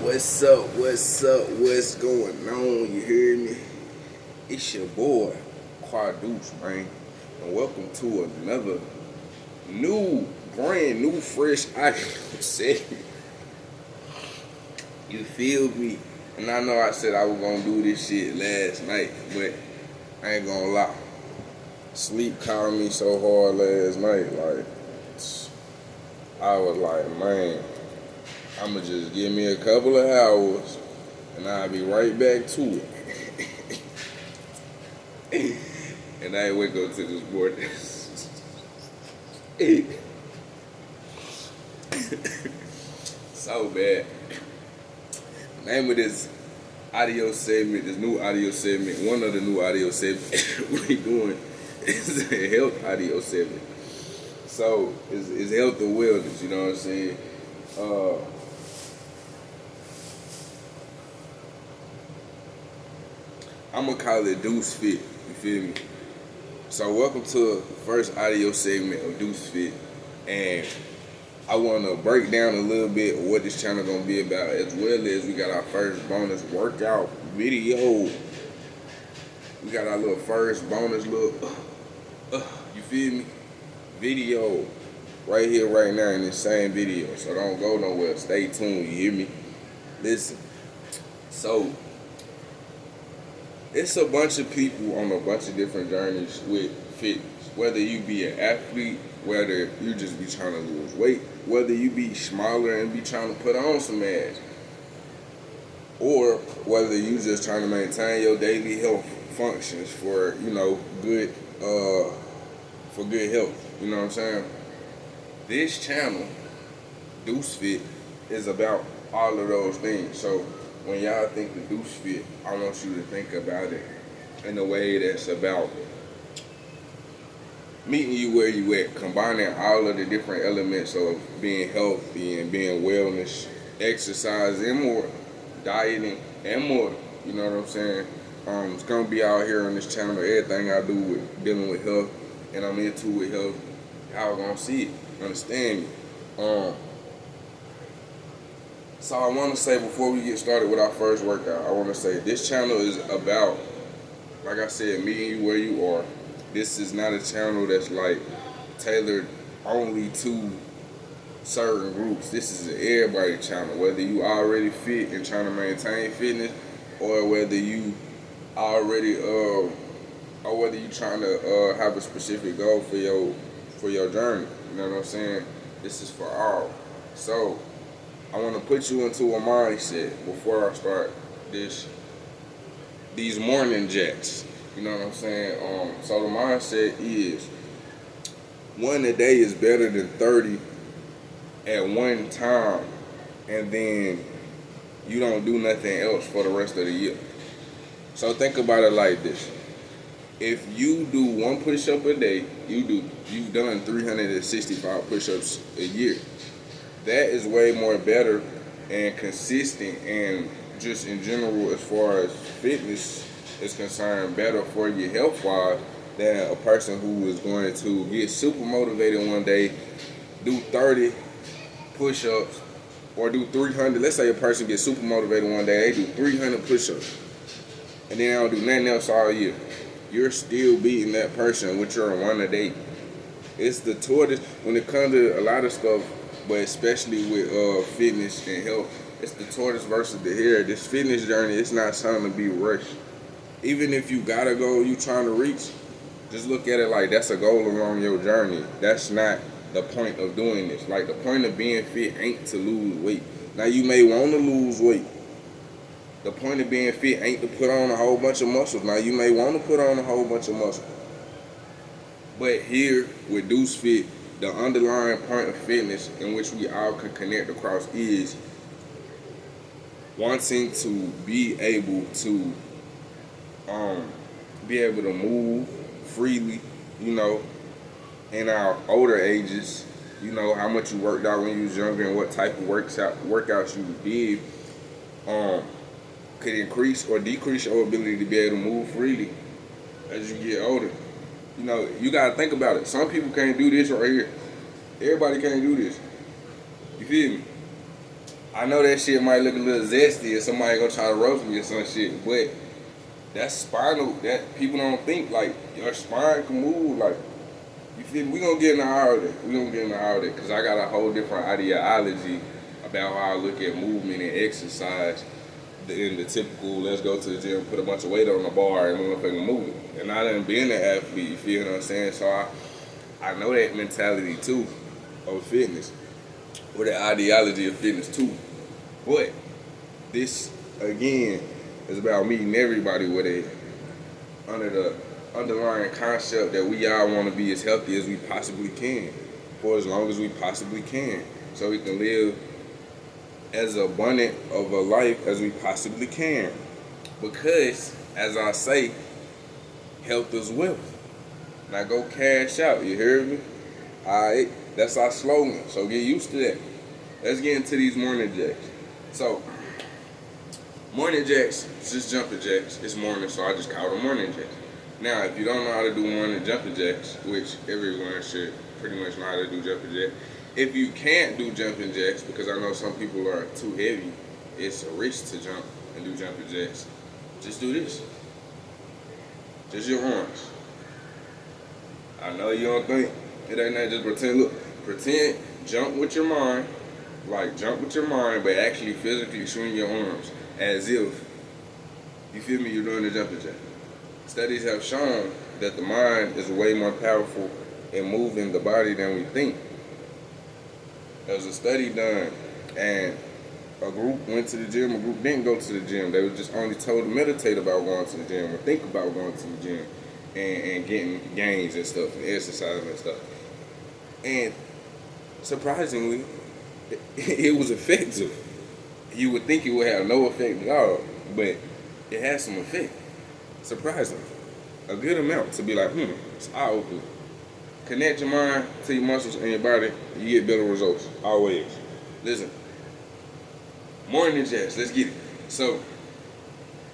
What's up? What's up? What's going on? You hear me? It's your boy, Deuce, man. And welcome to another brand new, fresh audio segment. You feel me? And I know I said I was gonna do this shit last night, but I ain't gonna lie. Sleep called me so hard last night, like I was like, man, I'ma just give me a couple of hours and I'll be right back to it. And I wake up to this morning. So bad. Name of this audio segment, this new audio segment, one of the new audio segments we doing is a health audio segment. So it's health and wellness, you know what I'm saying? I'm gonna call it Deuce Fit, you feel me? So welcome to the first audio segment of Deuce Fit, and I wanna break down a little bit of what this channel gonna be about, as well as we got our first bonus workout video. We got our little first bonus you feel me? Video right here, right now in this same video. So don't go nowhere. Stay tuned, you hear me? Listen. So it's a bunch of people on a bunch of different journeys with fitness. Whether you be an athlete, whether you just be trying to lose weight, whether you be smaller and be trying to put on some ass, or whether you just trying to maintain your daily health functions for, good health. You know what I'm saying? This channel, Deuce Fit, is about all of those things. So when y'all think of Deuce Fit, I want you to think about it in a way that's about meeting you where you at, combining all of the different elements of being healthy and being wellness, exercise and more, dieting and more. You know what I'm saying? It's gonna be out here on this channel. Everything I do with dealing with health, and I'm into with health, y'all gonna see it, understand me. So I want to say, before we get started with our first workout, I want to say this channel is about, like I said, meeting you where you are. This is not a channel that's like tailored only to certain groups. This is an everybody channel, whether you already fit and trying to maintain fitness, or whether you already or whether you trying to have a specific goal for your journey. You know what I'm saying? This is for all. So I want to put you into a mindset before I start these morning jacks. You know what I'm saying? So the mindset is, one a day is better than 30 at one time, and then you don't do nothing else for the rest of the year. So think about it like this. If you do one push-up a day, you've done 365 push-ups a year. That is way more better and consistent, and just in general, as far as fitness is concerned, better for your health-wise than a person who is going to get super motivated one day, do 30 push-ups, or do 300. Let's say a person gets super motivated one day, they do 300 push-ups, and then they don't do nothing else all year. You're still beating that person with your one a day. It's the tortoise when it comes to a lot of stuff, but especially with fitness and health. It's the tortoise versus the hare. This fitness journey, it's not something to be rushed. Even if you got a goal you trying to reach, just look at it like that's a goal along your journey. That's not the point of doing this. Like, the point of being fit ain't to lose weight. Now, you may want to lose weight. The point of being fit ain't to put on a whole bunch of muscles. Now, you may want to put on a whole bunch of muscles. But here with Deuce Fit, the underlying point of fitness in which we all can connect across is wanting to be able to move freely, in our older ages, how much you worked out when you was younger and what type of workouts you did could increase or decrease your ability to be able to move freely as you get older. You gotta think about it. Some people can't do this right here. Everybody can't do this. You feel me? I know that shit might look a little zesty, and somebody gonna try to roast me or some shit, but that's spinal. That people don't think like your spine can move. Like you feel me? We gonna get into all that. We gonna get into all that because I got a whole different ideology about how I look at movement and exercise. In the typical, let's go to the gym, put a bunch of weight on the bar, and motherfucking move it. And I done been an athlete. You feel what I'm saying? So I know that mentality too of fitness, or the ideology of fitness too. But this again is about meeting everybody with a under the underlying concept that we all want to be as healthy as we possibly can for as long as we possibly can, so we can live as abundant of a life as we possibly can. Because, as I say, health is wealth. Now go cash out, you hear me? Alright, that's our slogan, so get used to that. Let's get into these morning jacks. So, morning jacks, it's just jumping jacks. It's morning, so I just call them morning jacks. Now, if you don't know how to do morning jumping jacks, which everyone should pretty much know how to do jumping jacks, if you can't do jumping jacks, because I know some people are too heavy, it's a risk to jump and do jumping jacks. Just do this. Just your arms. I know you don't think it ain't that, just pretend. Look, pretend, jump with your mind, like jump with your mind, but actually physically swing your arms as if, you feel me, you're doing a jumping jack. Studies have shown that the mind is way more powerful in moving the body than we think. There was a study done, and a group went to the gym, a group didn't go to the gym. They were just only told to meditate about going to the gym or think about going to the gym and getting gains and stuff, and exercising and stuff. And surprisingly, it was effective. You would think it would have no effect at all, but it has some effect. Surprisingly. A good amount to be like, it's eye-opening. Connect your mind to your muscles and your body, you get better results. Always. Listen. Morning jacks, let's get it. So,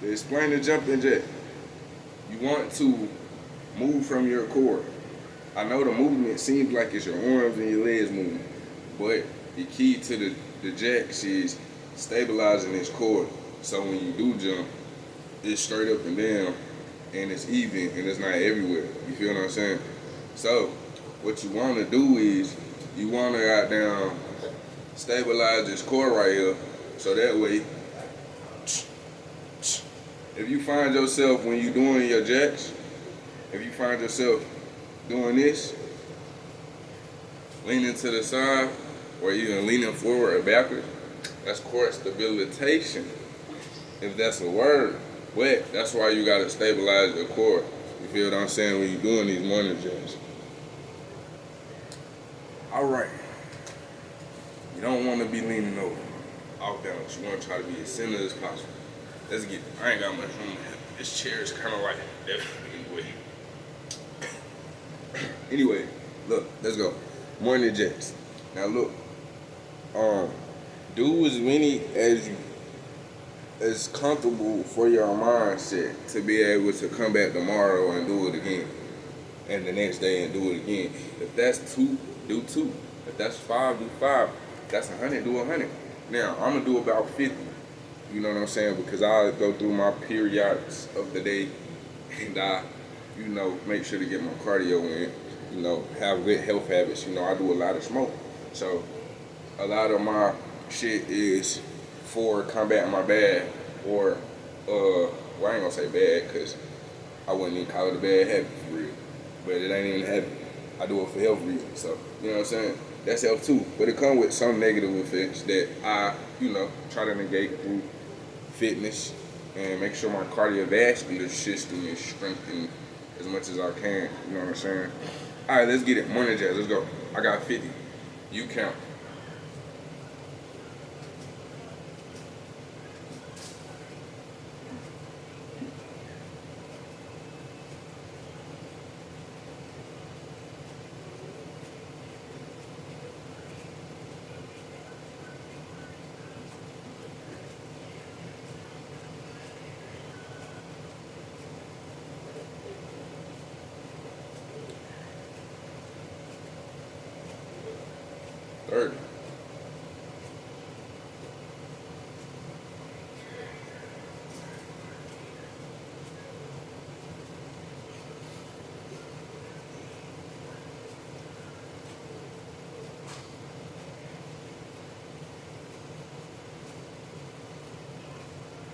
to explain the jumping jack, you want to move from your core. I know the movement seems like it's your arms and your legs moving, but the key to the jacks is stabilizing this core. So when you do jump, it's straight up and down, and it's even, and it's not everywhere. You feel what I'm saying? So, what you want to do is, you want to goddamn stabilize this core right here, so that way, if you find yourself, when you're doing your jacks, if you find yourself doing this, leaning to the side, or even leaning forward or backwards, that's core stabilization, if that's a word. But that's why you gotta stabilize your core. You feel what I'm saying, when you're doing these morning jumps. Alright. You don't wanna be leaning over, off balance. You wanna try to be as centered as possible. Let's get it. I ain't got much room. This chair is kinda like that. Anyway, look, let's go. Morning jacks. Now look, do as many as comfortable for your mindset to be able to come back tomorrow and do it again, and the next day and do it again. If that's 2, do 2. If that's 5, do 5. If that's 100, do 100. Now I'm gonna do about 50. You know what I'm saying? Because I go through my periods of the day, and I, make sure to get my cardio in. Have good health habits. I do a lot of smoke, so a lot of my shit is for combating my bad, or well, I ain't gonna say bad, because I wouldn't even call it a bad habit for real, but it ain't even a habit. I do it for health reasons, so you know what I'm saying? That's health too, but it comes with some negative effects that I try to negate through fitness and make sure my cardiovascular system is strengthened as much as I can. You know what I'm saying? All right, let's get it. Morning jazz, let's go. I got 50. You count.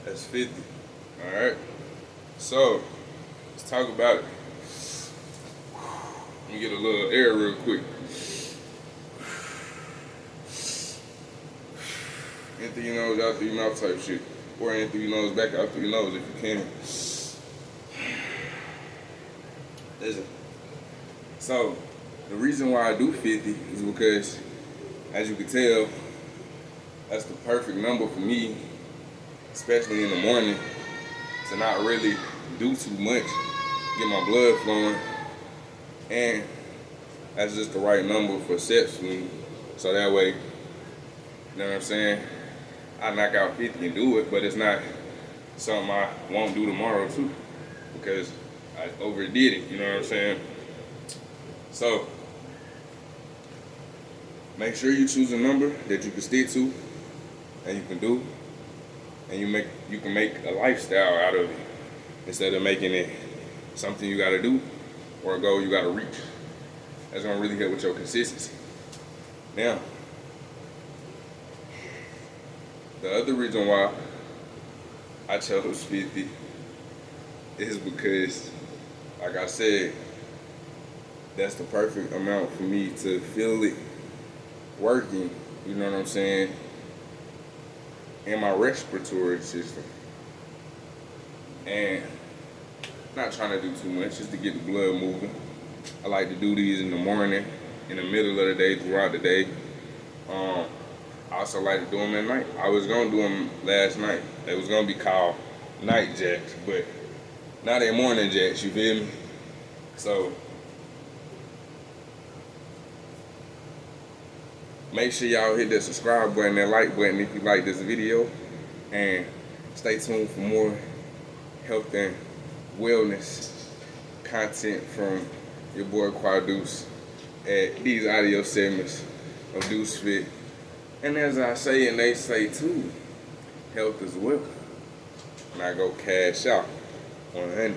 That's 50. All right. So let's talk about it. Let me get a little air real quick. In through your nose, out through your mouth type shit. Or in through your nose, back out through your nose if you can. Listen. So, the reason why I do 50 is because, as you can tell, that's the perfect number for me, especially in the morning, to not really do too much, get my blood flowing, and that's just the right number for sets for me. So that way, you know what I'm saying? I knock out 50 and do it, but it's not something I won't do tomorrow too, because I overdid it, you know what I'm saying? So, make sure you choose a number that you can stick to and you can do, and you can make a lifestyle out of it instead of making it something you gotta do or a goal you gotta reach. That's gonna really help with your consistency. Now, the other reason why I chose 50 is because, like I said, that's the perfect amount for me to feel it working, you know what I'm saying, in my respiratory system. And not trying to do too much, just to get the blood moving. I like to do these in the morning, in the middle of the day, throughout the day. I also like to do them at night. I was gonna do them last night. They was gonna be called night jacks, but now they're morning jacks, you feel me? So, make sure y'all hit that subscribe button, that like button if you like this video, and stay tuned for more health and wellness content from your boy Deuce at these audio segments of Deuce Fit. And as I say, and they say too, health is wealth. And I go cash out 100.